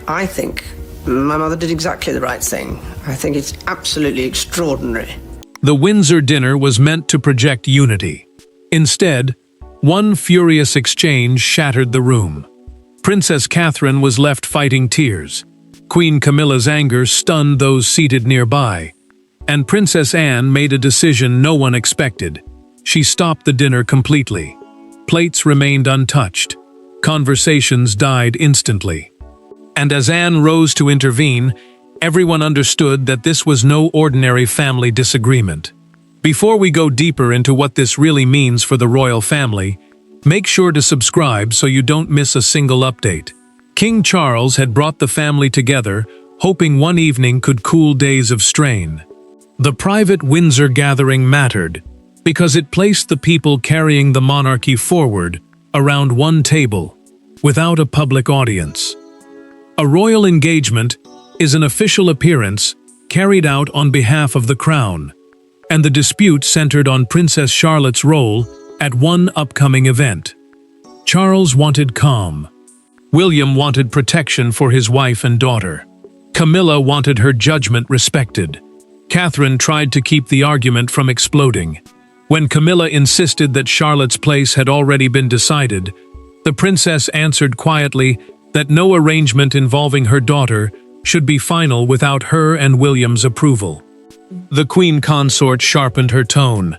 I think my mother did exactly the right thing. I think it's absolutely extraordinary. The Windsor dinner was meant to project unity. Instead, one furious exchange shattered the room. Princess Catherine was left fighting tears. Queen Camilla's anger stunned those seated nearby. And Princess Anne made a decision no one expected. She stopped the dinner completely. Plates remained untouched. Conversations died instantly. And as Anne rose to intervene, everyone understood that this was no ordinary family disagreement. Before we go deeper into what this really means for the royal family, make sure to subscribe so you don't miss a single update. King Charles had brought the family together, hoping one evening could cool days of strain. The private Windsor gathering mattered, because it placed the people carrying the monarchy forward around one table, without a public audience. A royal engagement is an official appearance carried out on behalf of the crown, and the dispute centered on Princess Charlotte's role at one upcoming event. Charles wanted calm. William wanted protection for his wife and daughter. Camilla wanted her judgment respected. Catherine tried to keep the argument from exploding. When Camilla insisted that Charlotte's place had already been decided, the princess answered quietly that no arrangement involving her daughter should be final without her and William's approval. The queen consort sharpened her tone.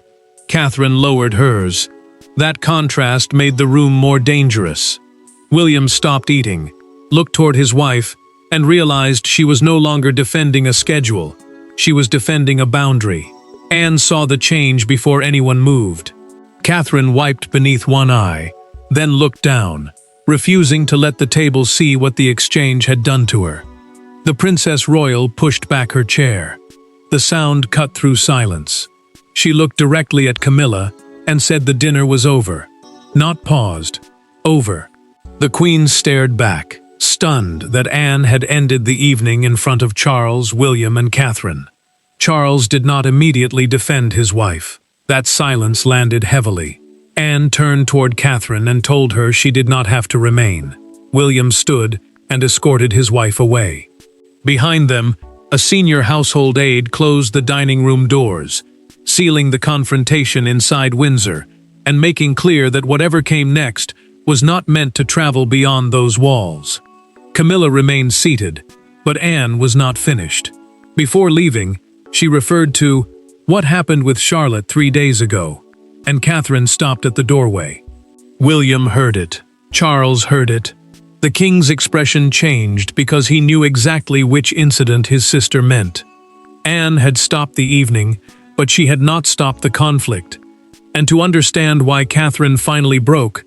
Catherine lowered hers. That contrast made the room more dangerous. William stopped eating, looked toward his wife, and realized she was no longer defending a schedule. She was defending a boundary. Anne saw the change before anyone moved. Catherine wiped beneath one eye, then looked down, refusing to let the table see what the exchange had done to her. The Princess Royal pushed back her chair. The sound cut through silence. She looked directly at Camilla and said the dinner was over. Not paused. Over. The Queen stared back, stunned that Anne had ended the evening in front of Charles, William, and Catherine. Charles did not immediately defend his wife. That silence landed heavily. Anne turned toward Catherine and told her she did not have to remain. William stood and escorted his wife away. Behind them, a senior household aide closed the dining room doors, sealing the confrontation inside Windsor, and making clear that whatever came next was not meant to travel beyond those walls. Camilla remained seated, but Anne was not finished. Before leaving, she referred to what happened with Charlotte 3 days ago, and Catherine stopped at the doorway. William heard it. Charles heard it. The king's expression changed because he knew exactly which incident his sister meant. Anne had stopped the evening, but she had not stopped the conflict. And to understand why Catherine finally broke,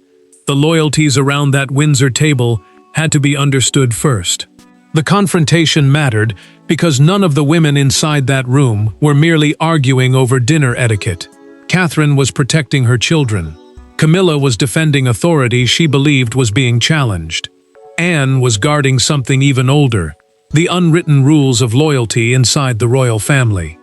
the loyalties around that Windsor table had to be understood first. The confrontation mattered because none of the women inside that room were merely arguing over dinner etiquette. Catherine was protecting her children. Camilla was defending authority she believed was being challenged. Anne was guarding something even older, the unwritten rules of loyalty inside the royal family.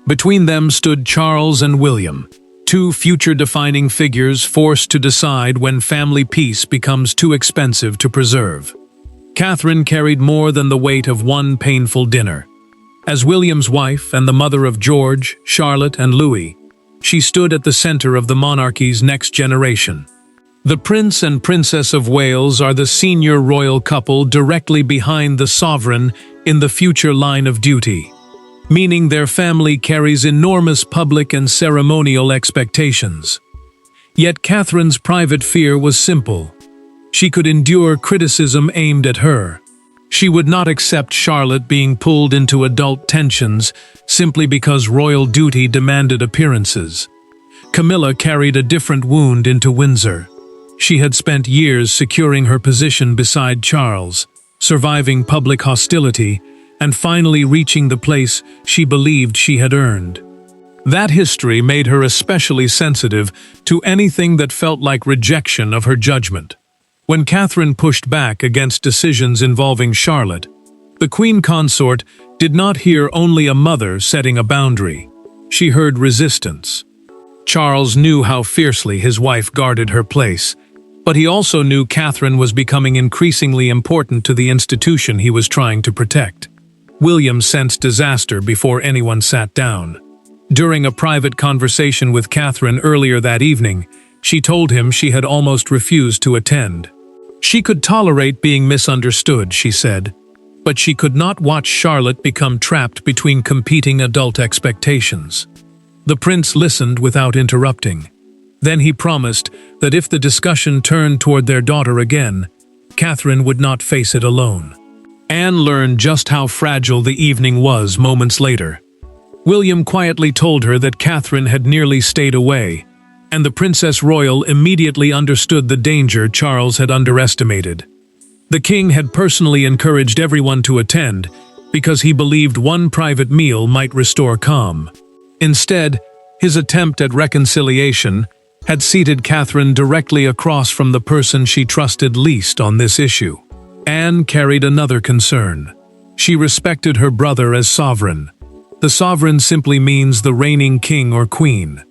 Between them stood Charles and William, two future-defining figures forced to decide when family peace becomes too expensive to preserve. Catherine carried more than the weight of one painful dinner. As William's wife and the mother of George, Charlotte, and Louis, she stood at the center of the monarchy's next generation. The Prince and Princess of Wales are the senior royal couple directly behind the sovereign in the future line of duty, meaning their family carries enormous public and ceremonial expectations. Yet Catherine's private fear was simple. She could endure criticism aimed at her. She would not accept Charlotte being pulled into adult tensions simply because royal duty demanded appearances. Camilla carried a different wound into Windsor. She had spent years securing her position beside Charles, surviving public hostility, and finally reaching the place she believed she had earned. That history made her especially sensitive to anything that felt like rejection of her judgment. When Catherine pushed back against decisions involving Charlotte, the queen consort did not hear only a mother setting a boundary. She heard resistance. Charles knew how fiercely his wife guarded her place, But he also knew Catherine was becoming increasingly important to the institution he was trying to protect. William sensed disaster before anyone sat down. During a private conversation with Catherine earlier that evening, she told him she had almost refused to attend. She could tolerate being misunderstood, she said, but she could not watch Charlotte become trapped between competing adult expectations. The prince listened without interrupting. Then he promised that if the discussion turned toward their daughter again, Catherine would not face it alone. Anne learned just how fragile the evening was moments later. William quietly told her that Catherine had nearly stayed away, and the Princess Royal immediately understood the danger Charles had underestimated. The king had personally encouraged everyone to attend because he believed one private meal might restore calm. Instead, his attempt at reconciliation had seated Catherine directly across from the person she trusted least on this issue. Anne carried another concern. She respected her brother as sovereign. The sovereign simply means the reigning king or queen.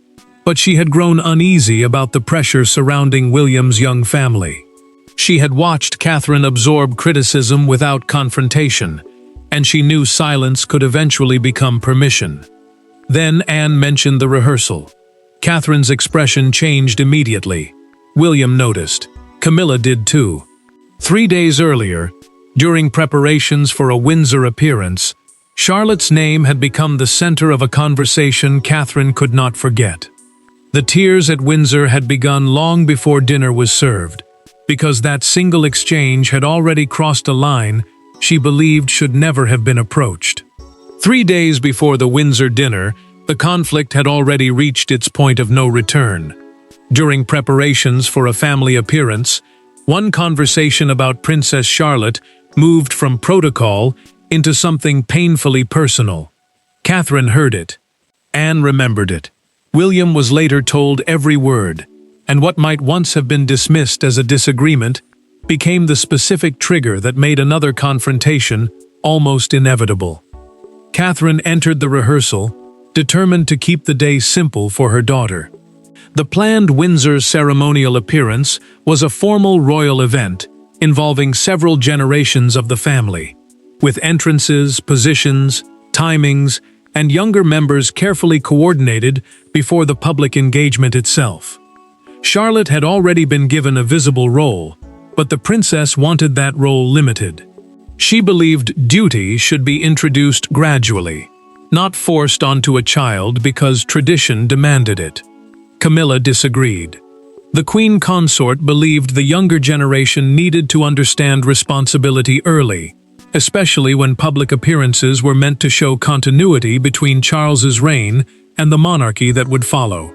But she had grown uneasy about the pressure surrounding William's young family. She had watched Catherine absorb criticism without confrontation, and she knew silence could eventually become permission. Then Anne mentioned the rehearsal. Catherine's expression changed immediately. William noticed. Camilla did too. 3 days earlier, during preparations for a Windsor appearance, Charlotte's name had become the center of a conversation Catherine could not forget. The tears at Windsor had begun long before dinner was served, because that single exchange had already crossed a line she believed should never have been approached. 3 days before the Windsor dinner, the conflict had already reached its point of no return. During preparations for a family appearance, one conversation about Princess Charlotte moved from protocol into something painfully personal. Catherine heard it. Anne remembered it. William was later told every word, and what might once have been dismissed as a disagreement became the specific trigger that made another confrontation almost inevitable. Catherine entered the rehearsal, determined to keep the day simple for her daughter. The planned Windsor ceremonial appearance was a formal royal event involving several generations of the family, with entrances, positions, timings, and younger members carefully coordinated before the public engagement itself. Charlotte had already been given a visible role, but the princess wanted that role limited. She believed duty should be introduced gradually, not forced onto a child because tradition demanded it. Camilla disagreed. The queen consort believed the younger generation needed to understand responsibility early, especially when public appearances were meant to show continuity between Charles's reign and the monarchy that would follow.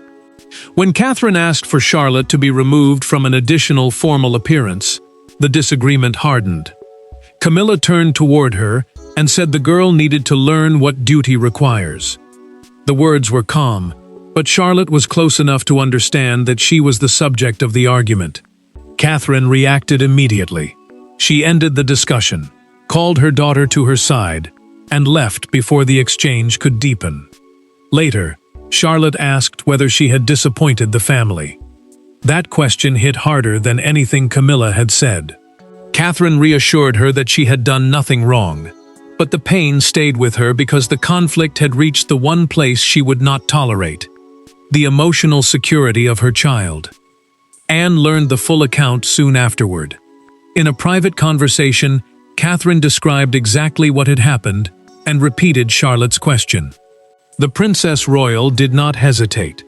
When Catherine asked for Charlotte to be removed from an additional formal appearance, the disagreement hardened. Camilla turned toward her and said the girl needed to learn what duty requires. The words were calm, but Charlotte was close enough to understand that she was the subject of the argument. Catherine reacted immediately. She ended the discussion, called her daughter to her side, and left before the exchange could deepen. Later, Charlotte asked whether she had disappointed the family. That question hit harder than anything Camilla had said. Catherine reassured her that she had done nothing wrong, but the pain stayed with her because the conflict had reached the one place she would not tolerate: the emotional security of her child. Anne learned the full account soon afterward. In a private conversation, Catherine described exactly what had happened and repeated Charlotte's question. The Princess Royal did not hesitate.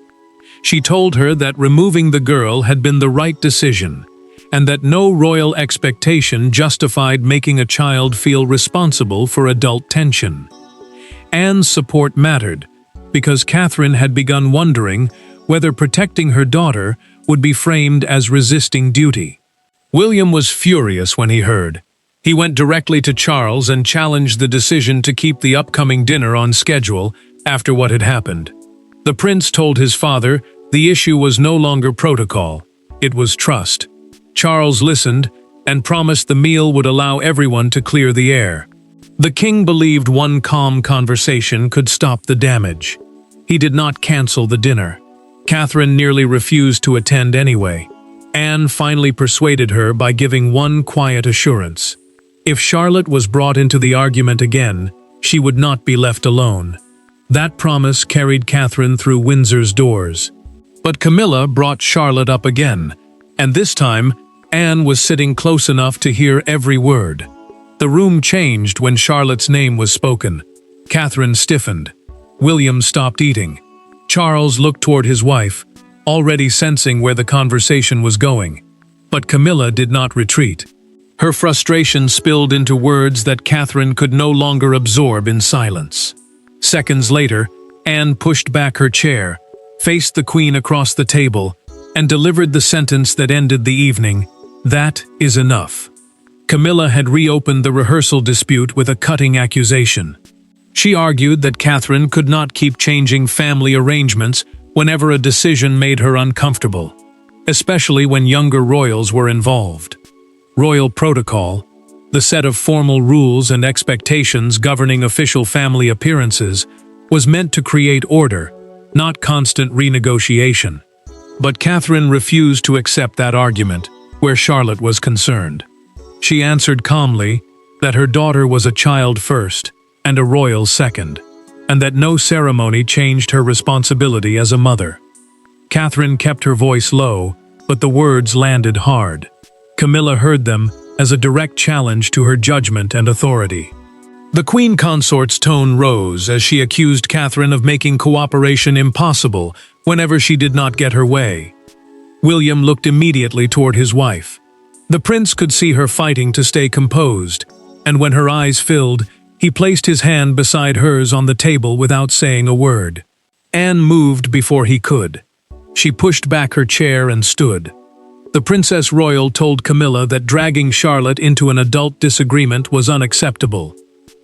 She told her that removing the girl had been the right decision, and that no royal expectation justified making a child feel responsible for adult tension. Anne's support mattered, because Catherine had begun wondering whether protecting her daughter would be framed as resisting duty. William was furious when he heard. He went directly to Charles and challenged the decision to keep the upcoming dinner on schedule after what had happened. The prince told his father the issue was no longer protocol, it was trust. Charles listened and promised the meal would allow everyone to clear the air. The king believed one calm conversation could stop the damage. He did not cancel the dinner. Catherine nearly refused to attend anyway. Anne finally persuaded her by giving one quiet assurance. If Charlotte was brought into the argument again, she would not be left alone. That promise carried Catherine through Windsor's doors. But Camilla brought Charlotte up again, and this time, Anne was sitting close enough to hear every word. The room changed when Charlotte's name was spoken. Catherine stiffened. William stopped eating. Charles looked toward his wife, already sensing where the conversation was going. But Camilla did not retreat. Her frustration spilled into words that Catherine could no longer absorb in silence. Seconds later, Anne pushed back her chair, faced the Queen across the table, and delivered the sentence that ended the evening. That is enough. Camilla had reopened the rehearsal dispute with a cutting accusation. She argued that Catherine could not keep changing family arrangements whenever a decision made her uncomfortable, especially when younger royals were involved. Royal protocol, the set of formal rules and expectations governing official family appearances, was meant to create order, not constant renegotiation. But Catherine refused to accept that argument, where Charlotte was concerned. She answered calmly that her daughter was a child first and a royal second, and that no ceremony changed her responsibility as a mother. Catherine kept her voice low, but the words landed hard. Camilla heard them as a direct challenge to her judgment and authority. The Queen Consort's tone rose as she accused Catherine of making cooperation impossible whenever she did not get her way. William looked immediately toward his wife. The prince could see her fighting to stay composed, and when her eyes filled, he placed his hand beside hers on the table without saying a word. Anne moved before he could. She pushed back her chair and stood. The Princess Royal told Camilla that dragging Charlotte into an adult disagreement was unacceptable,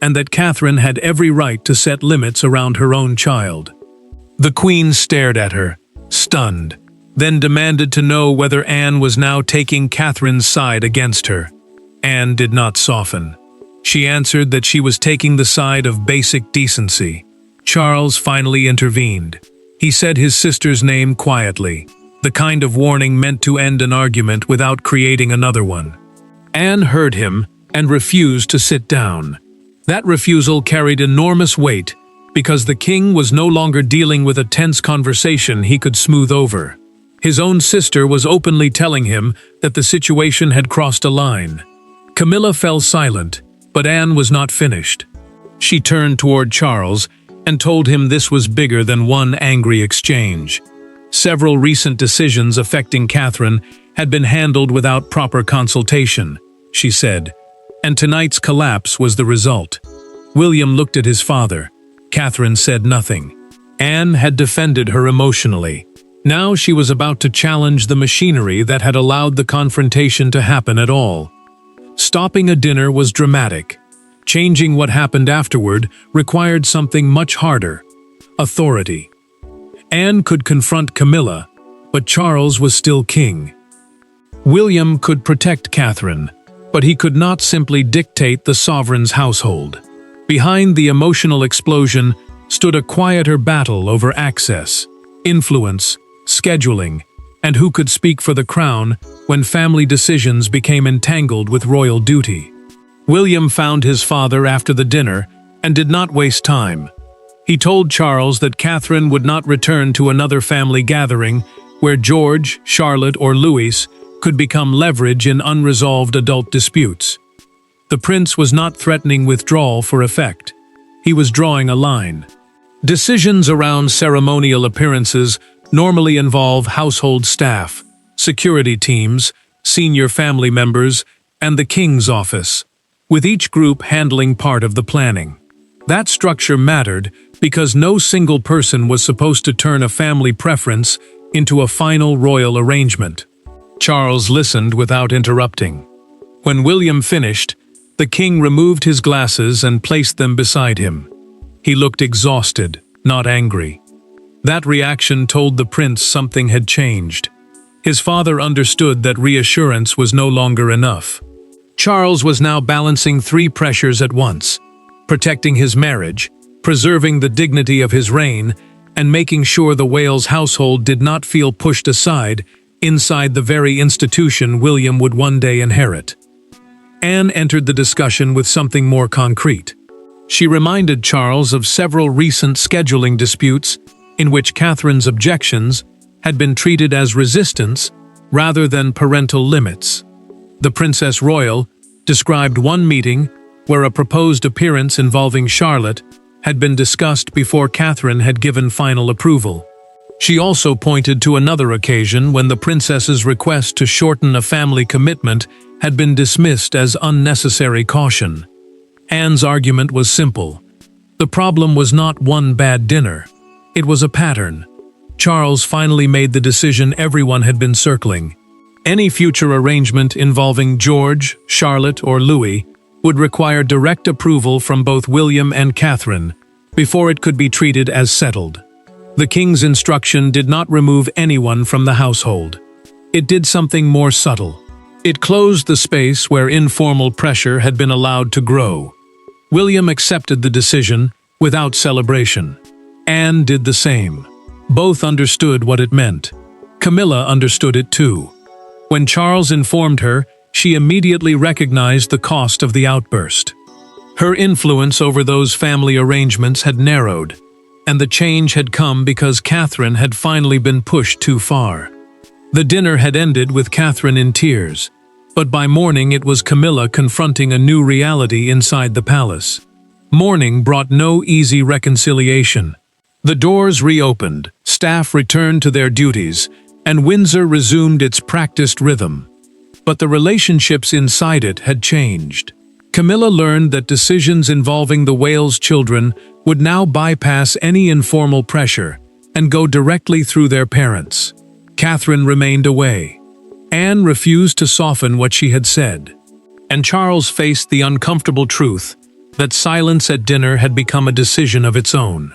and that Catherine had every right to set limits around her own child. The Queen stared at her, stunned, then demanded to know whether Anne was now taking Catherine's side against her. Anne did not soften. She answered that she was taking the side of basic decency. Charles finally intervened. He said his sister's name quietly, the kind of warning meant to end an argument without creating another one. Anne heard him and refused to sit down. That refusal carried enormous weight because the king was no longer dealing with a tense conversation he could smooth over. His own sister was openly telling him that the situation had crossed a line. Camilla fell silent, but Anne was not finished. She turned toward Charles and told him this was bigger than one angry exchange. Several recent decisions affecting Catherine had been handled without proper consultation, she said, and tonight's collapse was the result. William looked at his father. Catherine said nothing. Anne had defended her emotionally. Now she was about to challenge the machinery that had allowed the confrontation to happen at all. Stopping a dinner was dramatic. Changing what happened afterward required something much harder: authority. Anne could confront Camilla, but Charles was still king. William could protect Catherine, but he could not simply dictate the sovereign's household. Behind the emotional explosion stood a quieter battle over access, influence, scheduling, and who could speak for the crown when family decisions became entangled with royal duty. William found his father after the dinner and did not waste time. He told Charles that Catherine would not return to another family gathering where George, Charlotte, or Louis could become leverage in unresolved adult disputes. The prince was not threatening withdrawal for effect. He was drawing a line. Decisions around ceremonial appearances normally involve household staff, security teams, senior family members, and the king's office, with each group handling part of the planning. That structure mattered because no single person was supposed to turn a family preference into a final royal arrangement. Charles listened without interrupting. When William finished, the king removed his glasses and placed them beside him. He looked exhausted, not angry. That reaction told the prince something had changed. His father understood that reassurance was no longer enough. Charles was now balancing three pressures at once: protecting his marriage, preserving the dignity of his reign, and making sure the Wales household did not feel pushed aside inside the very institution William would one day inherit. Anne entered the discussion with something more concrete. She reminded Charles of several recent scheduling disputes in which Catherine's objections had been treated as resistance rather than parental limits. The Princess Royal described one meeting where a proposed appearance involving Charlotte had been discussed before Catherine had given final approval. She also pointed to another occasion when the princess's request to shorten a family commitment had been dismissed as unnecessary caution. Anne's argument was simple. The problem was not one bad dinner. It was a pattern. Charles finally made the decision everyone had been circling. Any future arrangement involving George, Charlotte, or Louis would require direct approval from both William and Catherine before it could be treated as settled. The king's instruction did not remove anyone from the household. It did something more subtle. It closed the space where informal pressure had been allowed to grow. William accepted the decision without celebration. Anne did the same. Both understood what it meant. Camilla understood it too. When Charles informed her, she immediately recognized the cost of the outburst. Her influence over those family arrangements had narrowed, and the change had come because Catherine had finally been pushed too far. The dinner had ended with Catherine in tears, but by morning it was Camilla confronting a new reality inside the palace. Morning brought no easy reconciliation. The doors reopened, staff returned to their duties, and Windsor resumed its practiced rhythm. But the relationships inside it had changed. Camilla learned that decisions involving the Wales children would now bypass any informal pressure and go directly through their parents. Catherine remained away. Anne refused to soften what she had said. And Charles faced the uncomfortable truth that silence at dinner had become a decision of its own.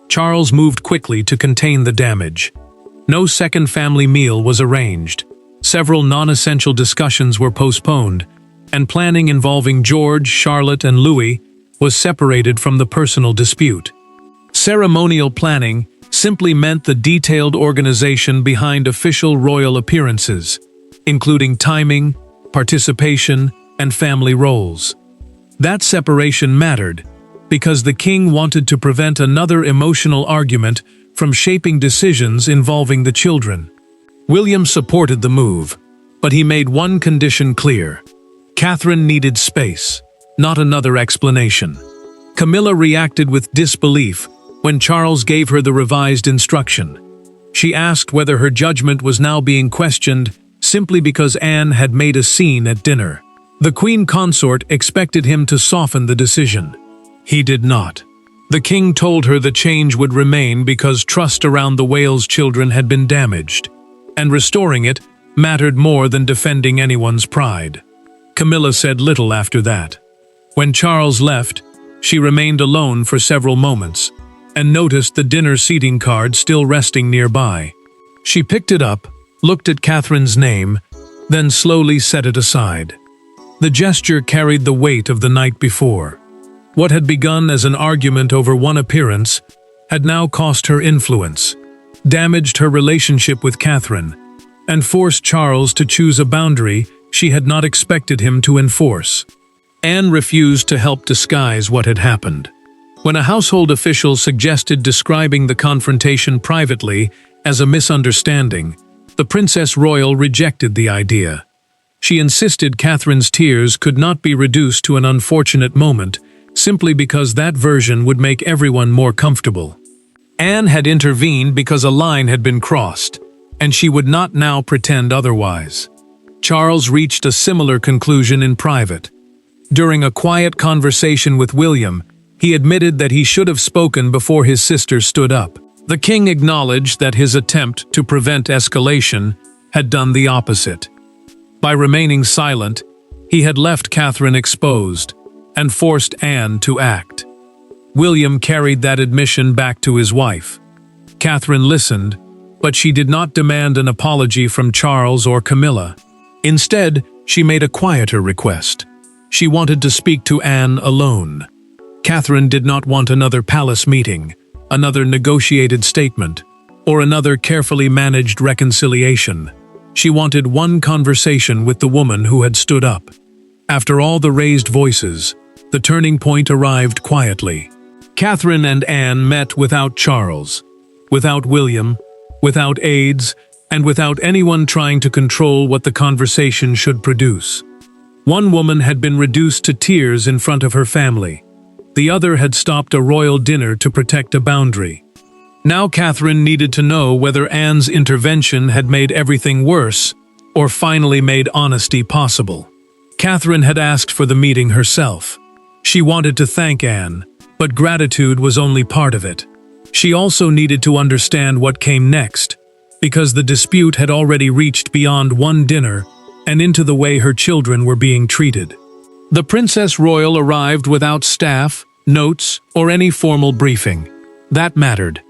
Charles moved quickly to contain the damage. No second family meal was arranged. Several non-essential discussions were postponed, and planning involving George, Charlotte, and Louis was separated from the personal dispute. Ceremonial planning simply meant the detailed organization behind official royal appearances, including timing, participation, and family roles. That separation mattered because the king wanted to prevent another emotional argument from shaping decisions involving the children. William supported the move, but he made one condition clear. Catherine needed space, not another explanation. Camilla reacted with disbelief when Charles gave her the revised instruction. She asked whether her judgment was now being questioned simply because Anne had made a scene at dinner. The queen consort expected him to soften the decision. He did not. The king told her the change would remain because trust around the Wales children had been damaged, and restoring it mattered more than defending anyone's pride. Camilla said little after that. When Charles left, she remained alone for several moments, and noticed the dinner seating card still resting nearby. She picked it up, looked at Catherine's name, then slowly set it aside. The gesture carried the weight of the night before. What had begun as an argument over one appearance had now cost her influence, damaged her relationship with Catherine, and forced Charles to choose a boundary she had not expected him to enforce. Anne refused to help disguise what had happened. When a household official suggested describing the confrontation privately as a misunderstanding, the Princess Royal rejected the idea. She insisted Catherine's tears could not be reduced to an unfortunate moment simply because that version would make everyone more comfortable. Anne had intervened because a line had been crossed, and she would not now pretend otherwise. Charles reached a similar conclusion in private. During a quiet conversation with William, he admitted that he should have spoken before his sister stood up. The king acknowledged that his attempt to prevent escalation had done the opposite. By remaining silent, he had left Catherine exposed and forced Anne to act. William carried that admission back to his wife. Catherine listened, but she did not demand an apology from Charles or Camilla. Instead, she made a quieter request. She wanted to speak to Anne alone. Catherine did not want another palace meeting, another negotiated statement, or another carefully managed reconciliation. She wanted one conversation with the woman who had stood up. After all the raised voices, the turning point arrived quietly. Catherine and Anne met without Charles, without William, without aides, and without anyone trying to control what the conversation should produce. One woman had been reduced to tears in front of her family. The other had stopped a royal dinner to protect a boundary. Now Catherine needed to know whether Anne's intervention had made everything worse, or finally made honesty possible. Catherine had asked for the meeting herself. She wanted to thank Anne, but gratitude was only part of it. She also needed to understand what came next, because the dispute had already reached beyond one dinner and into the way her children were being treated. The Princess Royal arrived without staff, notes, or any formal briefing. That mattered.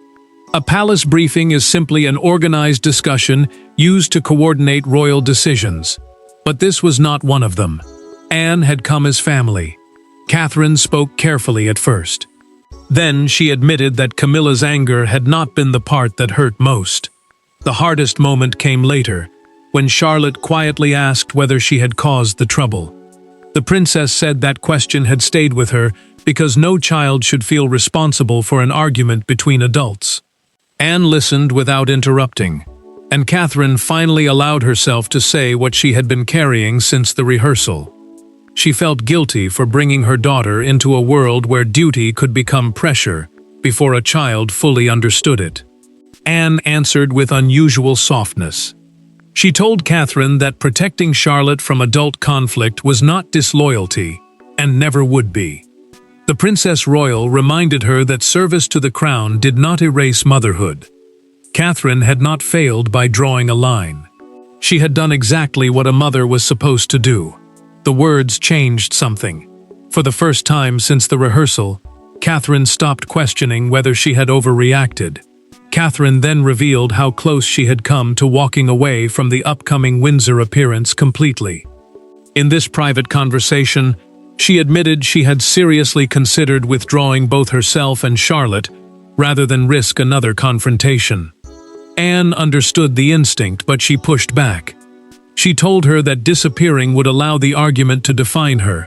A palace briefing is simply an organized discussion used to coordinate royal decisions. But this was not one of them. Anne had come as family. Catherine spoke carefully at first. Then she admitted that Camilla's anger had not been the part that hurt most. The hardest moment came later, when Charlotte quietly asked whether she had caused the trouble. The princess said that question had stayed with her because no child should feel responsible for an argument between adults. Anne listened without interrupting, and Catherine finally allowed herself to say what she had been carrying since the rehearsal. She felt guilty for bringing her daughter into a world where duty could become pressure before a child fully understood it. Anne answered with unusual softness. She told Catherine that protecting Charlotte from adult conflict was not disloyalty, and never would be. The Princess Royal reminded her that service to the crown did not erase motherhood. Catherine had not failed by drawing a line. She had done exactly what a mother was supposed to do. The words changed something. For the first time since the rehearsal, Catherine stopped questioning whether she had overreacted. Catherine then revealed how close she had come to walking away from the upcoming Windsor appearance completely. In this private conversation, she admitted she had seriously considered withdrawing both herself and Charlotte rather than risk another confrontation. Anne understood the instinct, but she pushed back. She told her that disappearing would allow the argument to define her,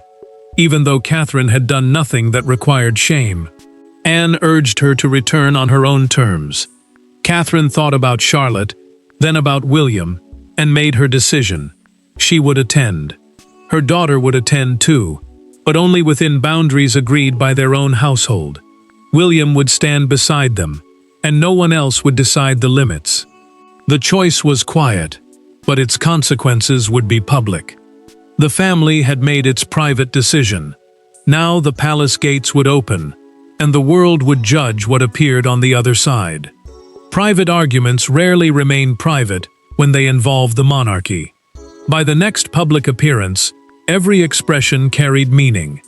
even though Catherine had done nothing that required shame. Anne urged her to return on her own terms. Catherine thought about Charlotte, then about William, and made her decision. She would attend. Her daughter would attend too, but only within boundaries agreed by their own household. William would stand beside them, and no one else would decide the limits. The choice was quiet, but its consequences would be public. The family had made its private decision. Now the palace gates would open, and the world would judge what appeared on the other side. Private arguments rarely remain private when they involve the monarchy. By the next public appearance, every expression carried meaning.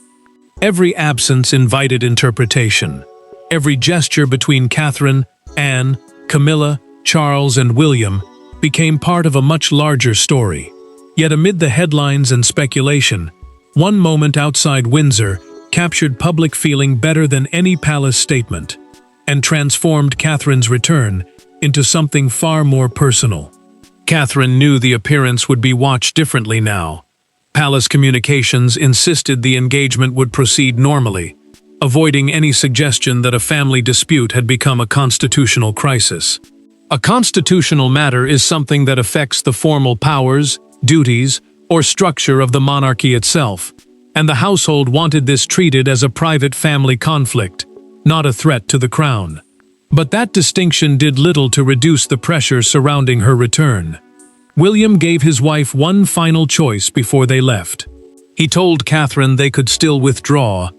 Every absence invited interpretation. Every gesture between Catherine, Anne, Camilla, Charles, and William became part of a much larger story. Yet amid the headlines and speculation, one moment outside Windsor captured public feeling better than any palace statement, and transformed Catherine's return into something far more personal. Catherine knew the appearance would be watched differently now. Palace communications insisted the engagement would proceed normally, avoiding any suggestion that a family dispute had become a constitutional crisis. A constitutional matter is something that affects the formal powers, duties, or structure of the monarchy itself, and the household wanted this treated as a private family conflict, not a threat to the crown. But that distinction did little to reduce the pressure surrounding her return. William gave his wife one final choice before they left. He told Catherine they could still withdraw,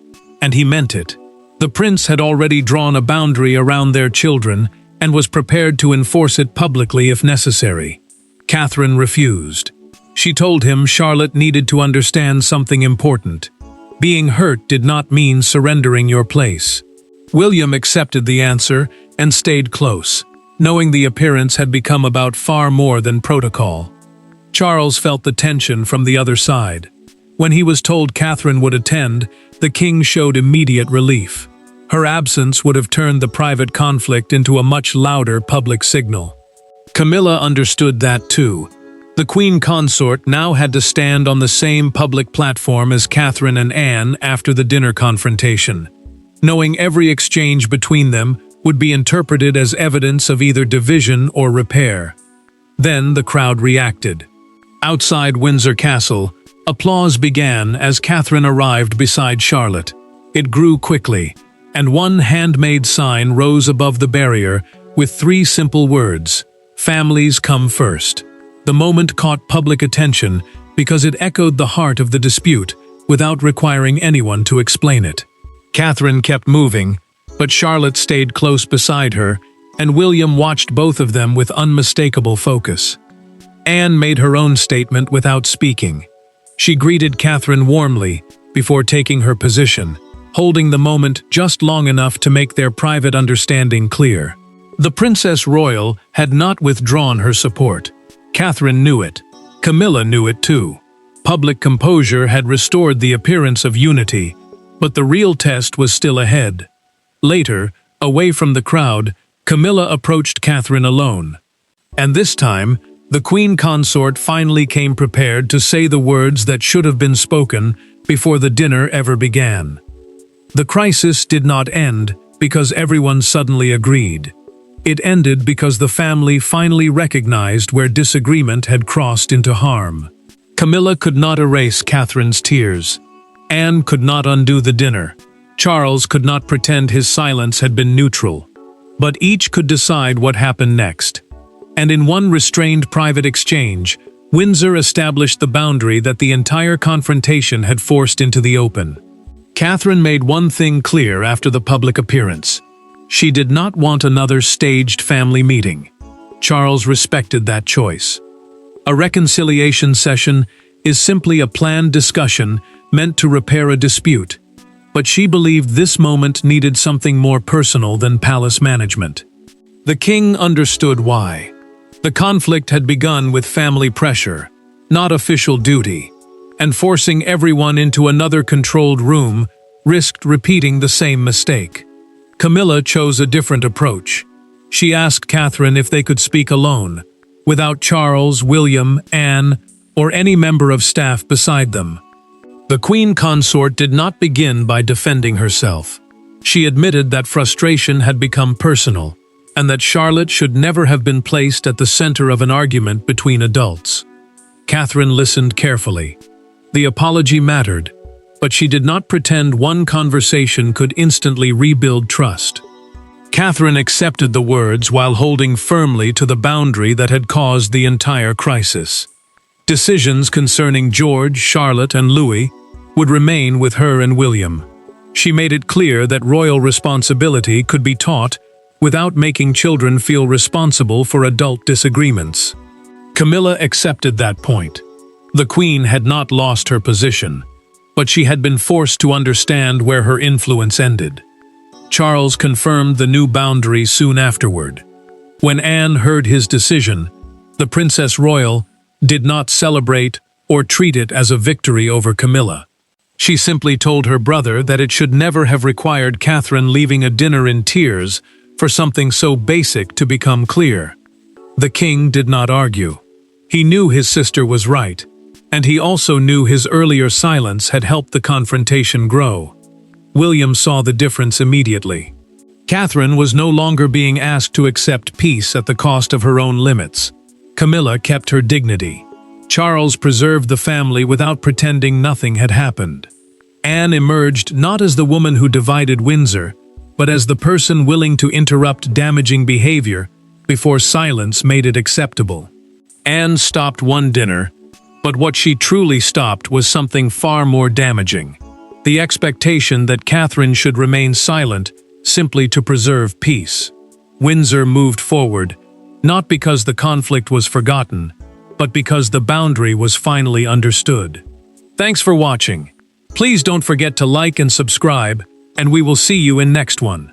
and he meant it. The prince had already drawn a boundary around their children and was prepared to enforce it publicly if necessary. Catherine refused. She told him Charlotte needed to understand something important. Being hurt did not mean surrendering your place. William accepted the answer and stayed close, knowing the appearance had become about far more than protocol. Charles felt the tension from the other side. When he was told Catherine would attend, the king showed immediate relief. Her absence would have turned the private conflict into a much louder public signal. Camilla understood that too. The Queen Consort now had to stand on the same public platform as Catherine and Anne after the dinner confrontation, knowing every exchange between them would be interpreted as evidence of either division or repair. Then the crowd reacted. Outside Windsor Castle, applause began as Catherine arrived beside Charlotte. It grew quickly, and one handmade sign rose above the barrier with 3 simple words: "Families come first." The moment caught public attention because it echoed the heart of the dispute without requiring anyone to explain it. Catherine kept moving, but Charlotte stayed close beside her, and William watched both of them with unmistakable focus. Anne made her own statement without speaking. She greeted Catherine warmly before taking her position, holding the moment just long enough to make their private understanding clear. The Princess Royal had not withdrawn her support. Catherine knew it. Camilla knew it too. Public composure had restored the appearance of unity, but the real test was still ahead. Later, away from the crowd, Camilla approached Catherine alone. And this time, the Queen Consort finally came prepared to say the words that should have been spoken before the dinner ever began. The crisis did not end because everyone suddenly agreed. It ended because the family finally recognized where disagreement had crossed into harm. Camilla could not erase Catherine's tears. Anne could not undo the dinner. Charles could not pretend his silence had been neutral. But each could decide what happened next. And in one restrained private exchange, Windsor established the boundary that the entire confrontation had forced into the open. Catherine made one thing clear after the public appearance. She did not want another staged family meeting. Charles respected that choice. A reconciliation session is simply a planned discussion meant to repair a dispute, but she believed this moment needed something more personal than palace management. The king understood why. The conflict had begun with family pressure, not official duty, and forcing everyone into another controlled room risked repeating the same mistake. Camilla chose a different approach. She asked Catherine if they could speak alone, without Charles, William, Anne, or any member of staff beside them. The Queen Consort did not begin by defending herself. She admitted that frustration had become personal, and that Charlotte should never have been placed at the center of an argument between adults. Catherine listened carefully. The apology mattered, but she did not pretend one conversation could instantly rebuild trust. Catherine accepted the words while holding firmly to the boundary that had caused the entire crisis. Decisions concerning George, Charlotte, and Louis would remain with her and William. She made it clear that royal responsibility could be taught without making children feel responsible for adult disagreements. Camilla accepted that point. The Queen had not lost her position, but she had been forced to understand where her influence ended. Charles confirmed the new boundary soon afterward. When Anne heard his decision, the Princess Royal did not celebrate or treat it as a victory over Camilla. She simply told her brother that it should never have required Catherine leaving a dinner in tears for something so basic to become clear. The king did not argue. He knew his sister was right, and he also knew his earlier silence had helped the confrontation grow. William saw the difference immediately. Catherine was no longer being asked to accept peace at the cost of her own limits. Camilla kept her dignity. Charles preserved the family without pretending nothing had happened. Anne emerged not as the woman who divided Windsor, but as the person willing to interrupt damaging behavior before silence made it acceptable. Anne stopped one dinner, but what she truly stopped was something far more damaging: the expectation that Catherine should remain silent simply to preserve peace. Windsor moved forward, not because the conflict was forgotten, but because the boundary was finally understood. Thanks for watching. Please don't forget to like and subscribe, and we will see you in next one.